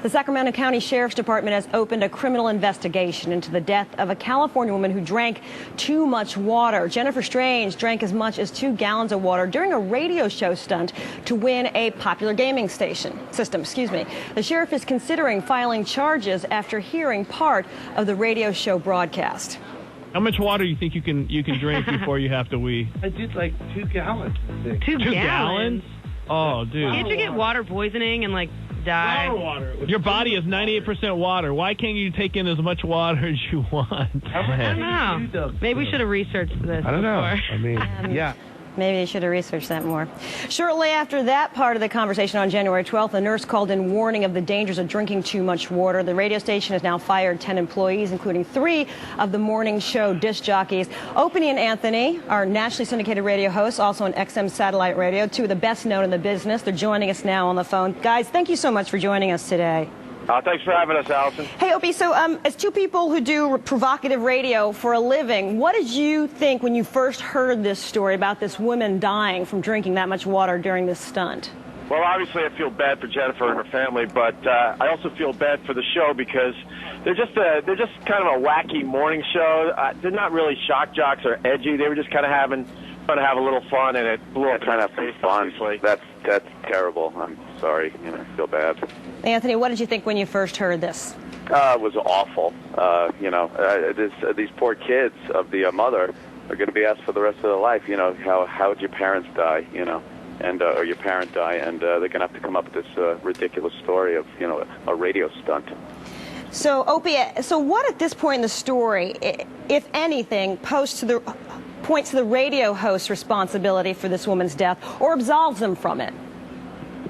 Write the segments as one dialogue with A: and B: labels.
A: The Sacramento County Sheriff's Department has opened a criminal investigation into the death of a California woman who drank too much water. Jennifer Strange drank as much as 2 gallons of water during a radio show stunt to win a popular gaming system. The sheriff is considering filing charges after hearing part of the radio show broadcast.
B: How much water do you think you can drink before you have to wee?
C: I did like 2 gallons, I think.
D: 2 gallons?
B: Oh, dude.
D: Can't you get water poisoning and, like, die?
C: Water.
B: Your body is 98% water. Why can't you take in as much water as you want?
D: I don't know. Maybe we should have researched this
C: I don't know.
D: before.
C: I mean, yeah.
A: Maybe they should have researched that more. Shortly after that part of the conversation on January 12th, a nurse called in warning of the dangers of drinking too much water. The radio station has now fired 10 employees, including 3 of the morning show disc jockeys. Opie and Anthony are nationally syndicated radio hosts, also on XM satellite radio, 2 of the best known in the business. They're joining us now on the phone. Guys, thank you so much for joining us today.
E: Thanks for having us, Allison.
A: Hey, Opie, so as 2 people who do provocative radio for a living, what did you think when you first heard this story about this woman dying from drinking that much water during this stunt?
E: Well, obviously I feel bad for Jennifer and her family, but I also feel bad for the show because they're just kind of a wacky morning show. They're not really shock jocks or edgy. They were just kind of trying to have a little fun, and it blew up.
F: Trying to have some fun. That's terrible. I'm sorry. I feel bad.
A: Anthony, what did you think when you first heard this?
F: It was awful. These poor kids of the mother are going to be asked for the rest of their life. How did your parents die? Or your parent die, and they're going to have to come up with this ridiculous story of a radio stunt.
A: So, Opie, what at this point in the story, if anything, points to the radio host's responsibility for this woman's death, or absolves them from it?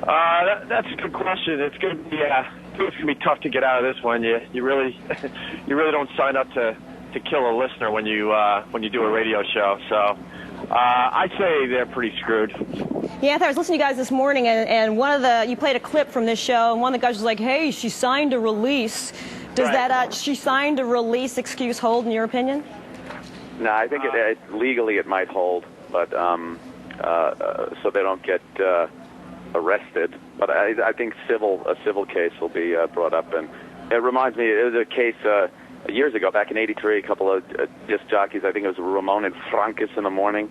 E: That's a good question. It's going to be tough to get out of this one. You really don't sign up to kill a listener when you do a radio show. So I'd say they're pretty screwed.
A: Yeah, I was listening to you guys this morning, and you played a clip from this show, and one of the guys was like, "Hey, she signed a release." Does that she signed a release excuse hold in your opinion?
F: No, I think legally it might hold, but so they don't get arrested. But I think a civil case will be brought up, and it reminds me, it was a case years ago, back in '83. A couple of disc jockeys, I think it was Ramon and Francis in the morning.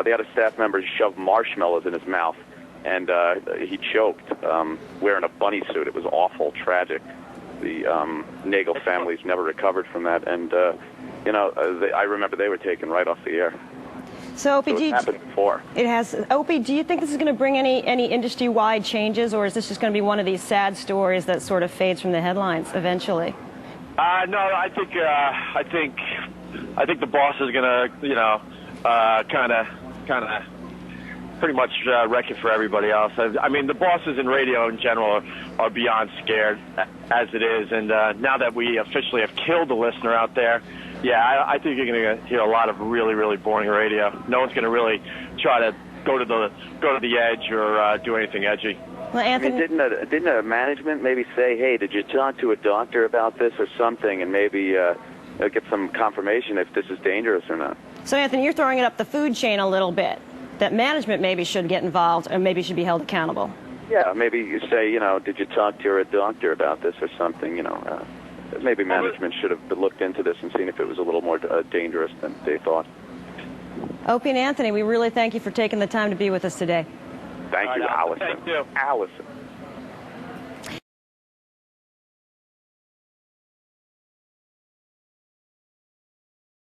F: They had a staff member shove marshmallows in his mouth, and he choked wearing a bunny suit. It was awful, tragic. The Nagel family's never recovered from that, and I remember they were taken right off the air.
A: So, Opie,
F: it's happened before.
A: It has. Opie, do you think this is going to bring any industry-wide changes, or is this just going to be one of these sad stories that sort of fades from the headlines eventually?
E: No, I think the boss is going to, kind of pretty much wreck it for everybody else. I mean, the bosses in radio in general are beyond scared as it is, and now that we officially have killed the listener out there, yeah, I think you're going to hear a lot of really, really boring radio. No one's going to really try to go to the edge or do anything edgy.
A: Well, Anthony,
F: didn't a management maybe say, "Hey, did you talk to a doctor about this or something?" and maybe get some confirmation if this is dangerous or not?
A: So, Anthony, you're throwing it up the food chain a little bit. That management maybe should get involved, or maybe should be held accountable. Yeah,
F: maybe you say, did you talk to a doctor about this or something? Maybe management should have looked into this and seen if it was a little more dangerous than they thought.
A: Opie and Anthony, we really thank you for taking the time to be with us today.
F: Thank you, Allison.
E: Thank you.
F: Allison.